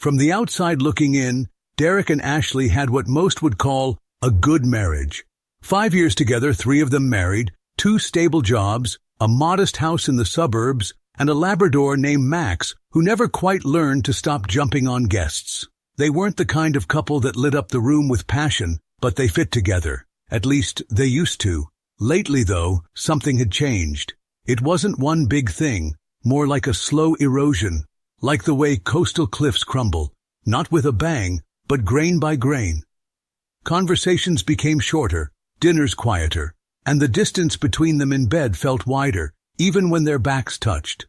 From the outside looking in, Derek and Ashley had what most would call a good marriage. 5 years together, 3 of them married, 2 stable jobs, a modest house in the suburbs, and a Labrador named Max, who never quite learned to stop jumping on guests. They weren't the kind of couple that lit up the room with passion, but they fit together. At least, they used to. Lately, though, something had changed. It wasn't one big thing, more like a slow erosion, like the way coastal cliffs crumble, not with a bang, but grain by grain. Conversations became shorter, dinners quieter, and the distance between them in bed felt wider, even when their backs touched.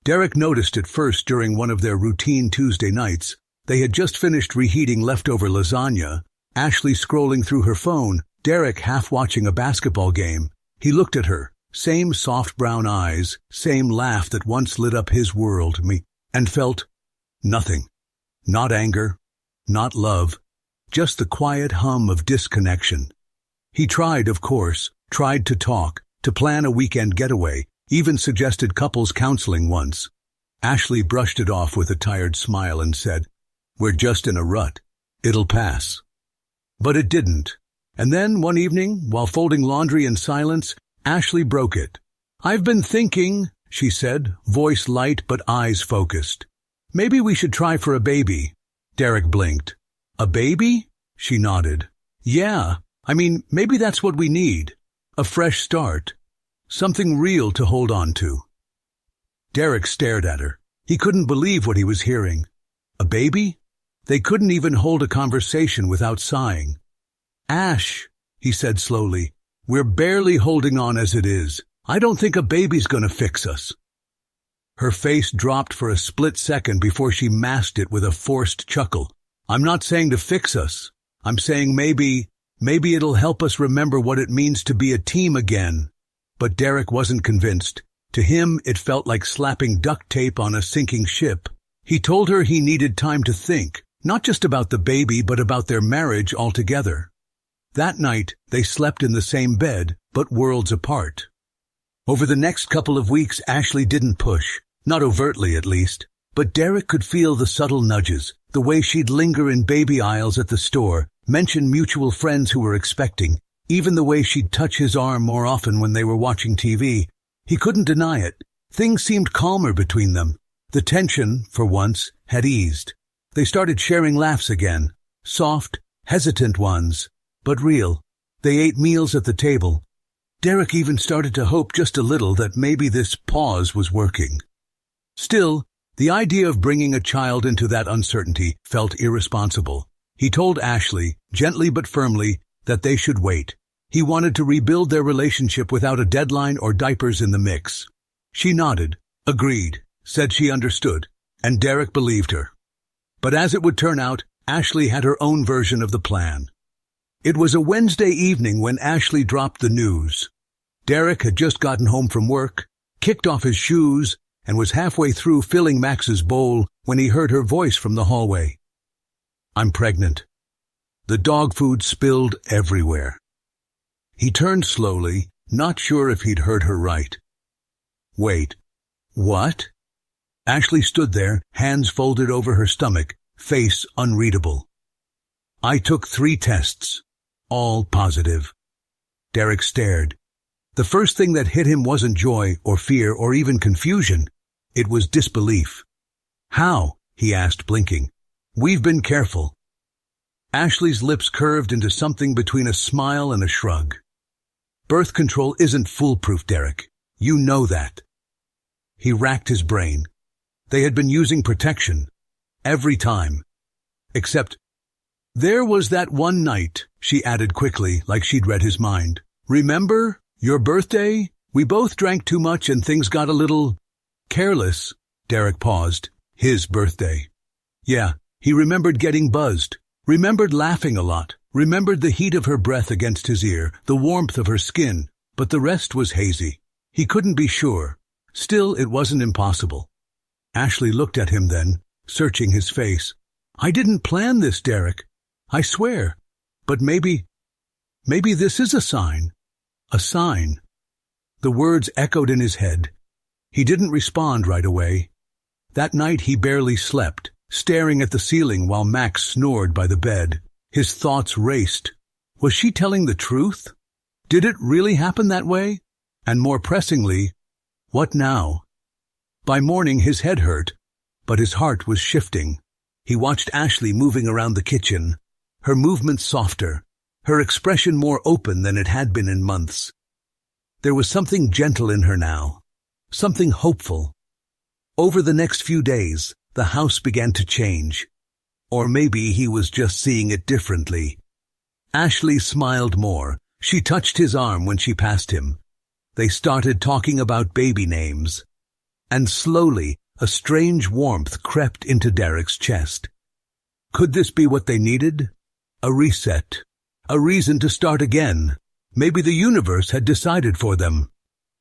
Derek noticed it first during one of their routine Tuesday nights. They had just finished reheating leftover lasagna, Ashley scrolling through her phone, Derek half watching a basketball game. He looked at her, same soft brown eyes, same laugh that once lit up his world, and felt nothing. Not anger, not love, just the quiet hum of disconnection. He tried, of course, tried to talk, to plan a weekend getaway, even suggested couples counseling once. Ashley brushed it off with a tired smile and said, "We're just in a rut. It'll pass." But it didn't. And then, one evening, while folding laundry in silence, Ashley broke it. "I've been thinking," she said, voice light but eyes focused. "Maybe we should try for a baby." Derek blinked. "A baby?" She nodded. "Yeah, maybe that's what we need. A fresh start. Something real to hold on to." Derek stared at her. He couldn't believe what he was hearing. A baby? They couldn't even hold a conversation without sighing. "Ash," he said slowly, "we're barely holding on as it is. I don't think a baby's gonna fix us." Her face dropped for a split second before she masked it with a forced chuckle. "I'm not saying to fix us. I'm saying maybe it'll help us remember what it means to be a team again." But Derek wasn't convinced. To him, it felt like slapping duct tape on a sinking ship. He told her he needed time to think, not just about the baby, but about their marriage altogether. That night, they slept in the same bed, but worlds apart. Over the next couple of weeks, Ashley didn't push, not overtly at least, but Derek could feel the subtle nudges, the way she'd linger in baby aisles at the store, mention mutual friends who were expecting, even the way she'd touch his arm more often when they were watching TV. He couldn't deny it. Things seemed calmer between them. The tension, for once, had eased. They started sharing laughs again, soft, hesitant ones, but real. They ate meals at the table. Derek even started to hope just a little that maybe this pause was working. Still, the idea of bringing a child into that uncertainty felt irresponsible. He told Ashley, gently but firmly, that they should wait. He wanted to rebuild their relationship without a deadline or diapers in the mix. She nodded, agreed, said she understood, and Derek believed her. But as it would turn out, Ashley had her own version of the plan. It was a Wednesday evening when Ashley dropped the news. Derek had just gotten home from work, kicked off his shoes, and was halfway through filling Max's bowl when he heard her voice from the hallway. "I'm pregnant." The dog food spilled everywhere. He turned slowly, not sure if he'd heard her right. "Wait, what?" Ashley stood there, hands folded over her stomach, face unreadable. "I took 3 tests, all positive." Derek stared. The first thing that hit him wasn't joy or fear or even confusion. It was disbelief. "How?" he asked, blinking. "We've been careful." Ashley's lips curved into something between a smile and a shrug. "Birth control isn't foolproof, Derek. You know that." He racked his brain. They had been using protection. Every time. Except, "There was that one night," she added quickly, like she'd read his mind. "Remember? Your birthday? We both drank too much and things got a little careless." Derek paused. His birthday. Yeah, he remembered getting buzzed, remembered laughing a lot, remembered the heat of her breath against his ear, the warmth of her skin, but the rest was hazy. He couldn't be sure. Still, it wasn't impossible. Ashley looked at him then, searching his face. "I didn't plan this, Derek. I swear. But maybe this is a sign. A sign." The words echoed in his head. He didn't respond right away. That night he barely slept, staring at the ceiling while Max snored by the bed. His thoughts raced. Was she telling the truth? Did it really happen that way? And more pressingly, what now? By morning his head hurt, but his heart was shifting. He watched Ashley moving around the kitchen, her movements softer, her expression more open than it had been in months. There was something gentle in her now, something hopeful. Over the next few days, the house began to change. Or maybe he was just seeing it differently. Ashley smiled more. She touched his arm when she passed him. They started talking about baby names. And slowly, a strange warmth crept into Derek's chest. Could this be what they needed? A reset. A reason to start again. Maybe the universe had decided for them.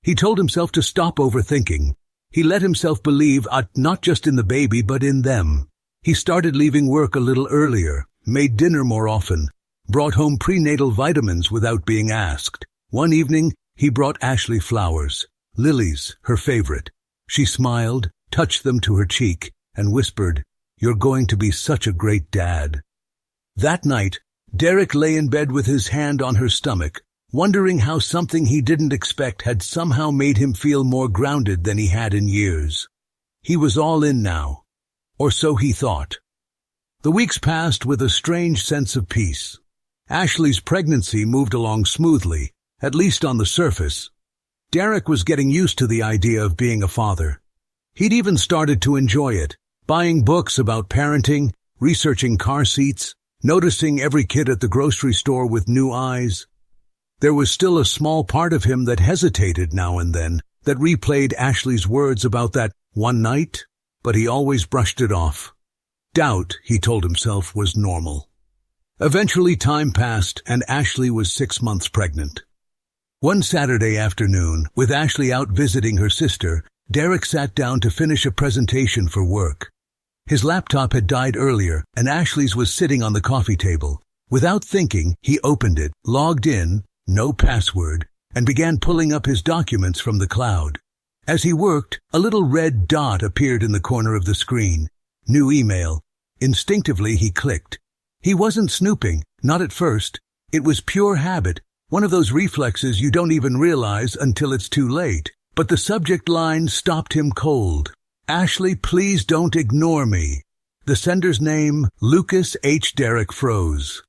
He told himself to stop overthinking. He let himself believe not just in the baby, but in them. He started leaving work a little earlier, made dinner more often, brought home prenatal vitamins without being asked. One evening, he brought Ashley flowers, lilies, her favorite. She smiled, touched them to her cheek, and whispered, "You're going to be such a great dad." That night, Derek lay in bed with his hand on her stomach, wondering how something he didn't expect had somehow made him feel more grounded than he had in years. He was all in now, or so he thought. The weeks passed with a strange sense of peace. Ashley's pregnancy moved along smoothly, at least on the surface. Derek was getting used to the idea of being a father. He'd even started to enjoy it, buying books about parenting, researching car seats, noticing every kid at the grocery store with new eyes. There was still a small part of him that hesitated now and then, that replayed Ashley's words about that one night, but he always brushed it off. Doubt, he told himself, was normal. Eventually time passed, and Ashley was 6 months pregnant. One Saturday afternoon, with Ashley out visiting her sister, Derek sat down to finish a presentation for work. His laptop had died earlier, and Ashley's was sitting on the coffee table. Without thinking, he opened it, logged in, no password, and began pulling up his documents from the cloud. As he worked, a little red dot appeared in the corner of the screen. New email. Instinctively, he clicked. He wasn't snooping, not at first. It was pure habit, one of those reflexes you don't even realize until it's too late. But the subject line stopped him cold. "Ashley, please don't ignore me." The sender's name, Lucas H. Derek, froze.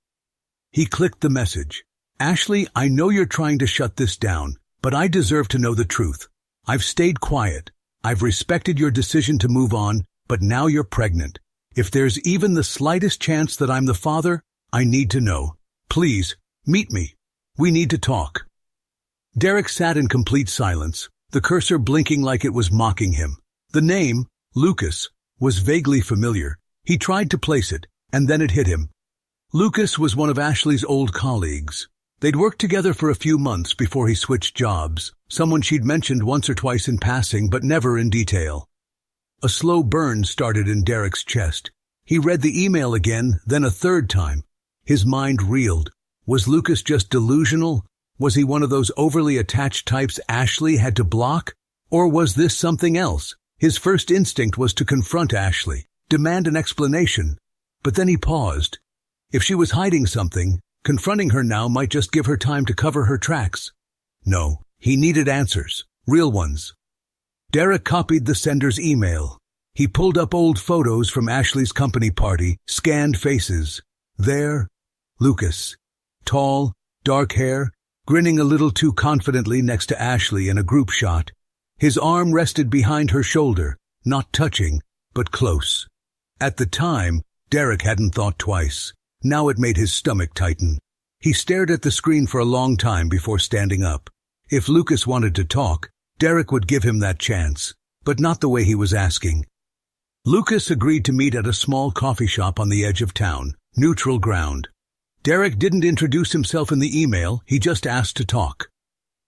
He clicked the message. "Ashley, I know you're trying to shut this down, but I deserve to know the truth. I've stayed quiet. I've respected your decision to move on, but now you're pregnant. If there's even the slightest chance that I'm the father, I need to know. Please, meet me. We need to talk." Derek sat in complete silence, the cursor blinking like it was mocking him. The name, Lucas, was vaguely familiar. He tried to place it, and then it hit him. Lucas was one of Ashley's old colleagues. They'd worked together for a few months before he switched jobs, someone she'd mentioned once or twice in passing, but never in detail. A slow burn started in Derek's chest. He read the email again, then a third time. His mind reeled. Was Lucas just delusional? Was he one of those overly attached types Ashley had to block? Or was this something else? His first instinct was to confront Ashley, demand an explanation. But then he paused. If she was hiding something, confronting her now might just give her time to cover her tracks. No, he needed answers, real ones. Derek copied the sender's email. He pulled up old photos from Ashley's company party, scanned faces. There, Lucas. Tall, dark hair, grinning a little too confidently next to Ashley in a group shot. His arm rested behind her shoulder, not touching, but close. At the time, Derek hadn't thought twice. Now it made his stomach tighten. He stared at the screen for a long time before standing up. If Lucas wanted to talk, Derek would give him that chance, but not the way he was asking. Lucas agreed to meet at a small coffee shop on the edge of town, neutral ground. Derek didn't introduce himself in the email, he just asked to talk.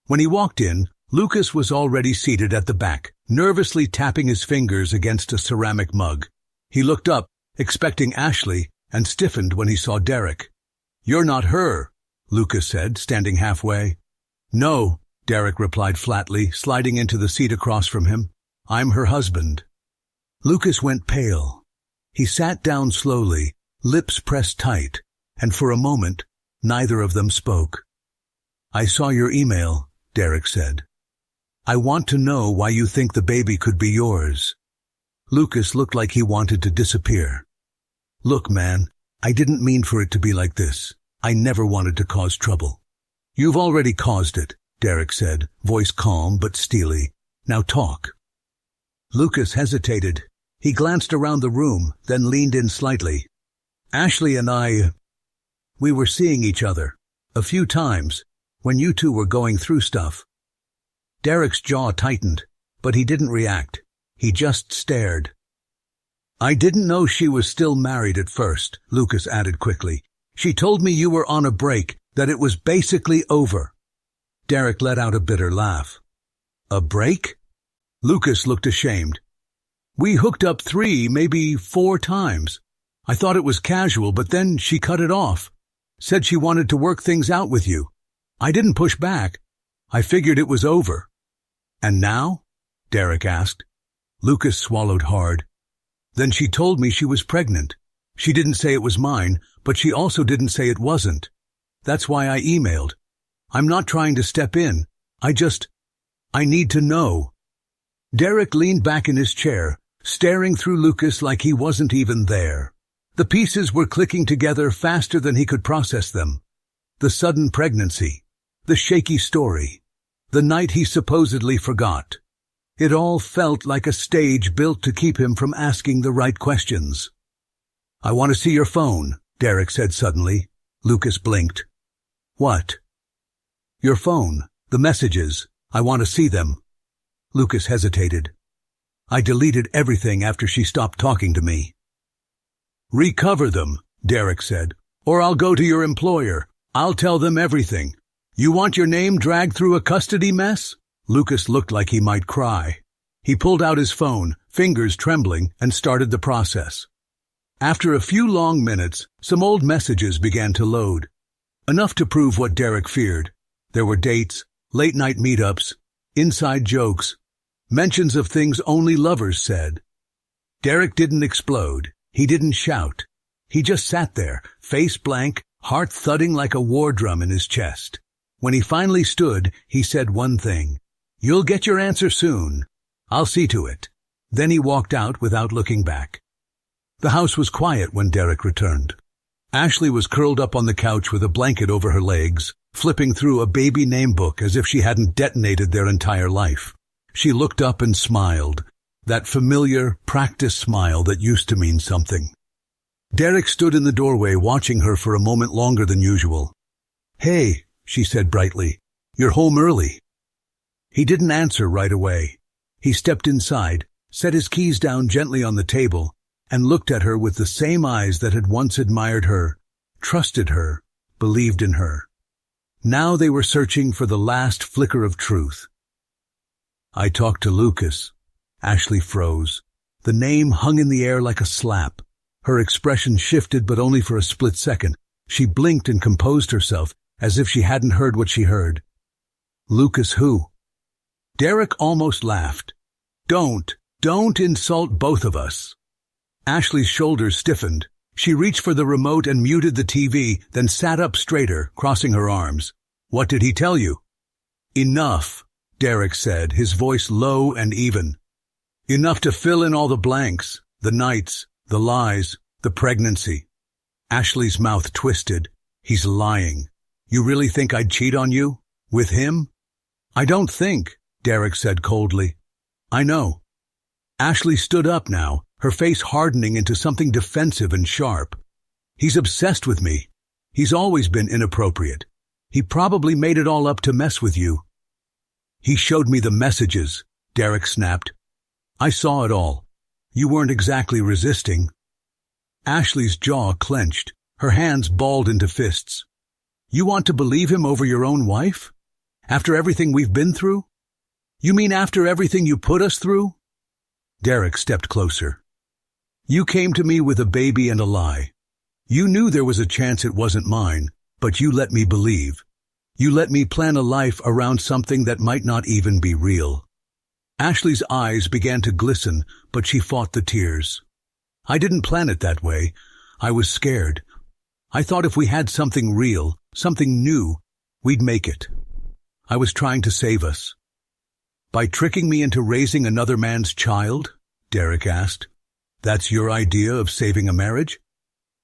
When he walked in, Lucas was already seated at the back, nervously tapping his fingers against a ceramic mug. He looked up, expecting Ashley, and stiffened when he saw Derek. "You're not her," Lucas said, standing halfway. "No," Derek replied flatly, sliding into the seat across from him. "I'm her husband." Lucas went pale. He sat down slowly, lips pressed tight, and for a moment, neither of them spoke. "I saw your email," Derek said. "I want to know why you think the baby could be yours." Lucas looked like he wanted to disappear. "Look, man, I didn't mean for it to be like this. I never wanted to cause trouble." "You've already caused it," Derek said, voice calm but steely. "Now talk." Lucas hesitated. He glanced around the room, then leaned in slightly. "Ashley and we were seeing each other. A few times, when you two were going through stuff." Derek's jaw tightened, but he didn't react. He just stared. "I didn't know she was still married at first," Lucas added quickly. "She told me you were on a break, that it was basically over." Derek let out a bitter laugh. "A break?" Lucas looked ashamed. "We hooked up 3, maybe 4 times. I thought it was casual, but then she cut it off. Said she wanted to work things out with you. I didn't push back. I figured it was over." "And now?" Derek asked. Lucas swallowed hard. "Then she told me she was pregnant. She didn't say it was mine, but she also didn't say it wasn't. That's why I emailed. I'm not trying to step in. I need to know." Derek leaned back in his chair, staring through Lucas like he wasn't even there. The pieces were clicking together faster than he could process them. The sudden pregnancy, the shaky story, the night he supposedly forgot. It all felt like a stage built to keep him from asking the right questions. "I want to see your phone," Derek said suddenly. Lucas blinked. "What?" "Your phone, the messages. I want to see them." Lucas hesitated. "I deleted everything after she stopped talking to me." "Recover them," Derek said, "or I'll go to your employer. I'll tell them everything. You want your name dragged through a custody mess?" Lucas looked like he might cry. He pulled out his phone, fingers trembling, and started the process. After a few long minutes, some old messages began to load. Enough to prove what Derek feared. There were dates, late-night meetups, inside jokes, mentions of things only lovers said. Derek didn't explode. He didn't shout. He just sat there, face blank, heart thudding like a war drum in his chest. When he finally stood, he said one thing. "You'll get your answer soon. I'll see to it." Then he walked out without looking back. The house was quiet when Derek returned. Ashley was curled up on the couch with a blanket over her legs, flipping through a baby name book as if she hadn't detonated their entire life. She looked up and smiled, that familiar, practiced smile that used to mean something. Derek stood in the doorway watching her for a moment longer than usual. "Hey," she said brightly, "you're home early." He didn't answer right away. He stepped inside, set his keys down gently on the table, and looked at her with the same eyes that had once admired her, trusted her, believed in her. Now they were searching for the last flicker of truth. "I talked to Lucas." Ashley froze. The name hung in the air like a slap. Her expression shifted, but only for a split second. She blinked and composed herself, as if she hadn't heard what she heard. "Lucas who?" Derek almost laughed. Don't insult both of us." Ashley's shoulders stiffened. She reached for the remote and muted the TV, then sat up straighter, crossing her arms. "What did he tell you?" "Enough," Derek said, his voice low and even. "Enough to fill in all the blanks, the nights, the lies, the pregnancy." Ashley's mouth twisted. "He's lying. You really think I'd cheat on you? With him?" "I don't think," Derek said coldly. "I know." Ashley stood up now, her face hardening into something defensive and sharp. "He's obsessed with me. He's always been inappropriate. He probably made it all up to mess with you." "He showed me the messages," Derek snapped. "I saw it all. You weren't exactly resisting." Ashley's jaw clenched, her hands balled into fists. "You want to believe him over your own wife? After everything we've been through? You mean after everything you put us through?" Derek stepped closer. "You came to me with a baby and a lie. You knew there was a chance it wasn't mine, but you let me believe. You let me plan a life around something that might not even be real." Ashley's eyes began to glisten, but she fought the tears. I didn't plan it that way. I was scared. I thought if we had something real, something new, we'd make it. I was trying to save us. By tricking me into raising another man's child? Derek asked. That's your idea of saving a marriage?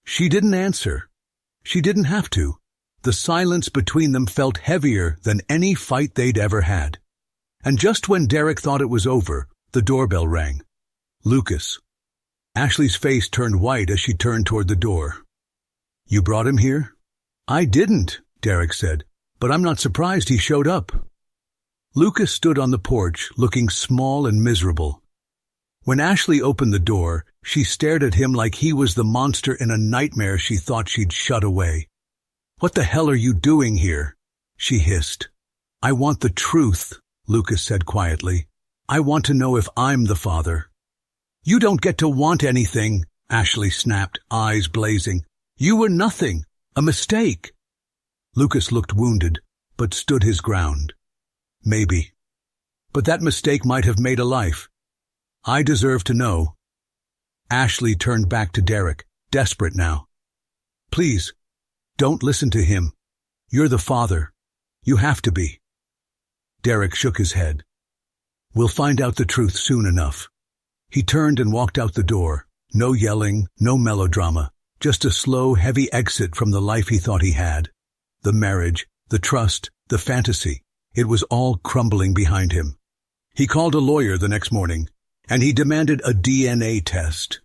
She didn't answer. She didn't have to. The silence between them felt heavier than any fight they'd ever had. And just when Derek thought it was over, the doorbell rang. Lucas. Ashley's face turned white as she turned toward the door. You brought him here? I didn't, Derek said, but I'm not surprised he showed up. Lucas stood on the porch, looking small and miserable. When Ashley opened the door, she stared at him like he was the monster in a nightmare she thought she'd shut away. What the hell are you doing here? She hissed. I want the truth, Lucas said quietly. I want to know if I'm the father. You don't get to want anything, Ashley snapped, eyes blazing. You were nothing, a mistake. Lucas looked wounded, but stood his ground. Maybe. But that mistake might have made a life. I deserve to know. Ashley turned back to Derek, desperate now. Please, don't listen to him. You're the father. You have to be. Derek shook his head. We'll find out the truth soon enough. He turned and walked out the door. No yelling, no melodrama, just a slow, heavy exit from the life he thought he had. The marriage, the trust, the fantasy. It was all crumbling behind him. He called a lawyer the next morning, and he demanded a DNA test.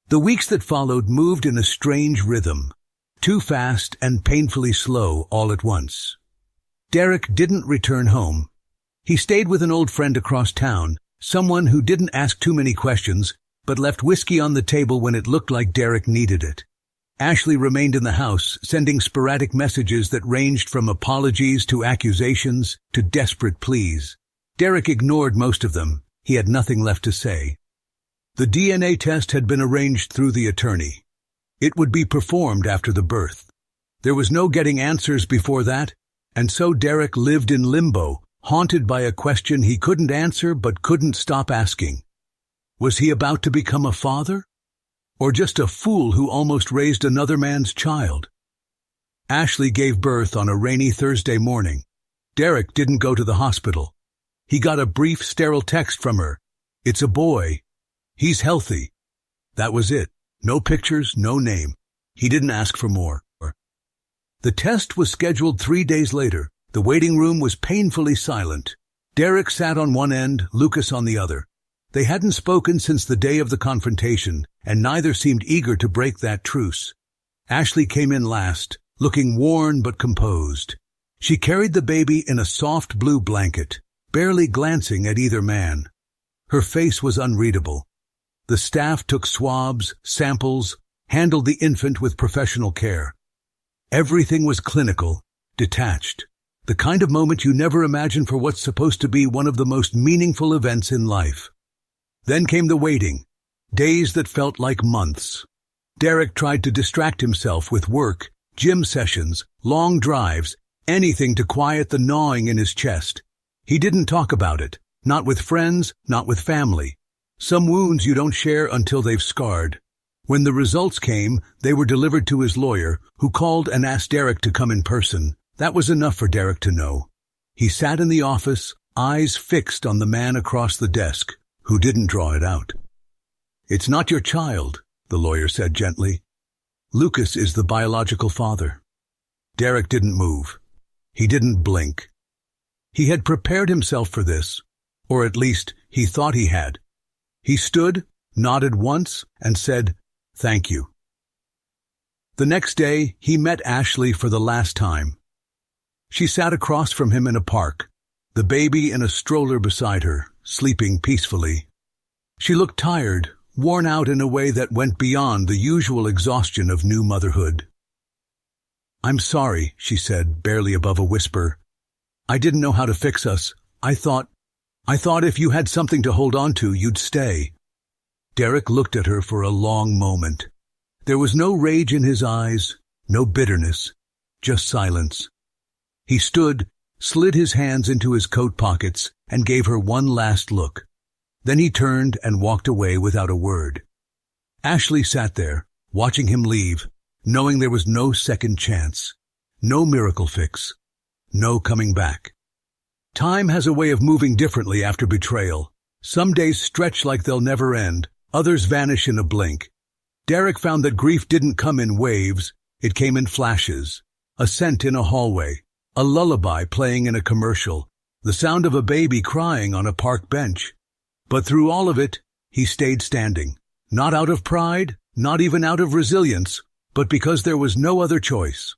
The weeks that followed moved in a strange rhythm, too fast and painfully slow all at once. Derek didn't return home. He stayed with an old friend across town, someone who didn't ask too many questions, but left whiskey on the table when it looked like Derek needed it. Ashley remained in the house, sending sporadic messages that ranged from apologies to accusations to desperate pleas. Derek ignored most of them. He had nothing left to say. The DNA test had been arranged through the attorney. It would be performed after the birth. There was no getting answers before that, and so Derek lived in limbo, haunted by a question he couldn't answer but couldn't stop asking. Was he about to become a father? Or just a fool who almost raised another man's child? Ashley gave birth on a rainy Thursday morning. Derek didn't go to the hospital. He got a brief, sterile text from her. It's a boy. He's healthy. That was it. No pictures, no name. He didn't ask for more. The test was scheduled 3 days later. The waiting room was painfully silent. Derek sat on one end, Lucas on the other. They hadn't spoken since the day of the confrontation, and neither seemed eager to break that truce. Ashley came in last, looking worn but composed. She carried the baby in a soft blue blanket, barely glancing at either man. Her face was unreadable. The staff took swabs, samples, handled the infant with professional care. Everything was clinical, detached, the kind of moment you never imagine for what's supposed to be one of the most meaningful events in life. Then came the waiting, days that felt like months. Derek tried to distract himself with work, gym sessions, long drives, anything to quiet the gnawing in his chest. He didn't talk about it, not with friends, not with family. Some wounds you don't share until they've scarred. When the results came, they were delivered to his lawyer, who called and asked Derek to come in person. That was enough for Derek to know. He sat in the office, eyes fixed on the man across the desk, who didn't draw it out. It's not your child, the lawyer said gently. Lucas is the biological father. Derek didn't move. He didn't blink. He had prepared himself for this, or at least he thought he had. He stood, nodded once, and said, "Thank you." The next day, he met Ashley for the last time. She sat across from him in a park, the baby in a stroller beside her, sleeping peacefully. She looked tired, worn out in a way that went beyond the usual exhaustion of new motherhood. "I'm sorry," she said, barely above a whisper. "I didn't know how to fix us. I thought if you had something to hold on to, you'd stay." Derek looked at her for a long moment. There was no rage in his eyes, no bitterness, just silence. He stood, slid his hands into his coat pockets, and gave her one last look. Then he turned and walked away without a word. Ashley sat there, watching him leave, knowing there was no second chance, no miracle fix, no coming back. Time has a way of moving differently after betrayal. Some days stretch like they'll never end, others vanish in a blink. Derek found that grief didn't come in waves, it came in flashes. A scent in a hallway, a lullaby playing in a commercial, the sound of a baby crying on a park bench. But through all of it, he stayed standing. Not out of pride, not even out of resilience, but because there was no other choice.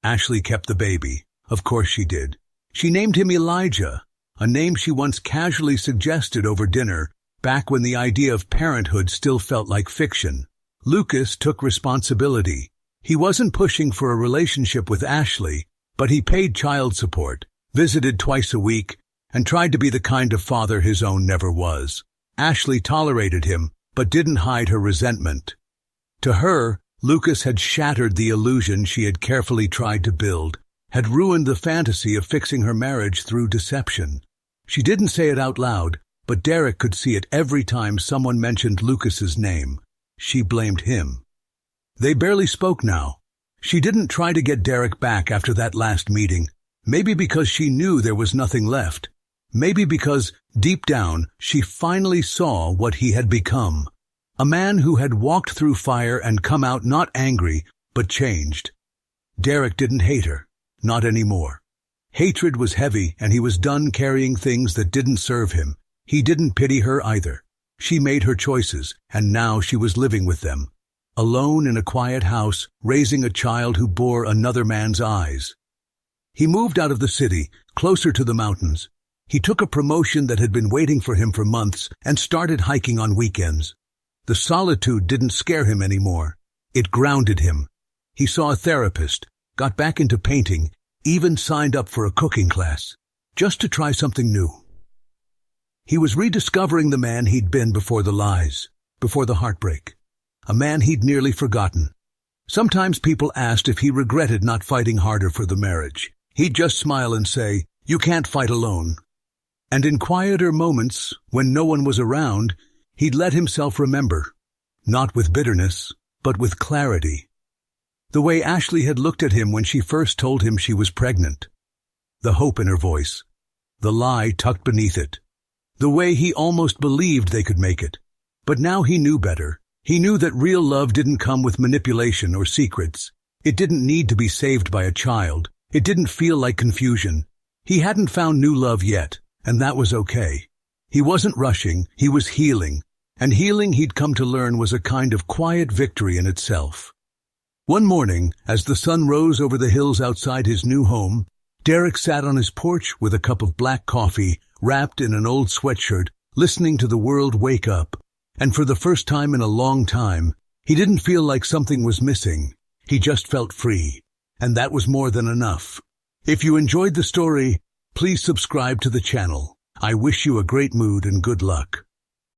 Ashley kept the baby. Of course she did. She named him Elijah, a name she once casually suggested over dinner, back when the idea of parenthood still felt like fiction. Lucas took responsibility. He wasn't pushing for a relationship with Ashley, but he paid child support, visited twice a week, and tried to be the kind of father his own never was. Ashley tolerated him, but didn't hide her resentment. To her, Lucas had shattered the illusion she had carefully tried to build, had ruined the fantasy of fixing her marriage through deception. She didn't say it out loud, but Derek could see it every time someone mentioned Lucas's name. She blamed him. They barely spoke now. She didn't try to get Derek back after that last meeting, maybe because she knew there was nothing left. Maybe because, deep down, she finally saw what he had become. A man who had walked through fire and come out not angry, but changed. Derek didn't hate her. Not anymore. Hatred was heavy, and he was done carrying things that didn't serve him. He didn't pity her either. She made her choices, and now she was living with them. Alone in a quiet house, raising a child who bore another man's eyes. He moved out of the city, closer to the mountains. He took a promotion that had been waiting for him for months and started hiking on weekends. The solitude didn't scare him anymore. It grounded him. He saw a therapist, got back into painting, even signed up for a cooking class, just to try something new. He was rediscovering the man he'd been before the lies, before the heartbreak. A man he'd nearly forgotten. Sometimes people asked if he regretted not fighting harder for the marriage. He'd just smile and say, "You can't fight alone." And in quieter moments, when no one was around, he'd let himself remember, not with bitterness, but with clarity. The way Ashley had looked at him when she first told him she was pregnant. The hope in her voice. The lie tucked beneath it. The way he almost believed they could make it. But now he knew better. He knew that real love didn't come with manipulation or secrets. It didn't need to be saved by a child. It didn't feel like confusion. He hadn't found new love yet, and that was okay. He wasn't rushing, he was healing. And healing, he'd come to learn, was a kind of quiet victory in itself. One morning, as the sun rose over the hills outside his new home, Derek sat on his porch with a cup of black coffee, wrapped in an old sweatshirt, listening to the world wake up. And for the first time in a long time, he didn't feel like something was missing. He just felt free. And that was more than enough. If you enjoyed the story, please subscribe to the channel. I wish you a great mood and good luck.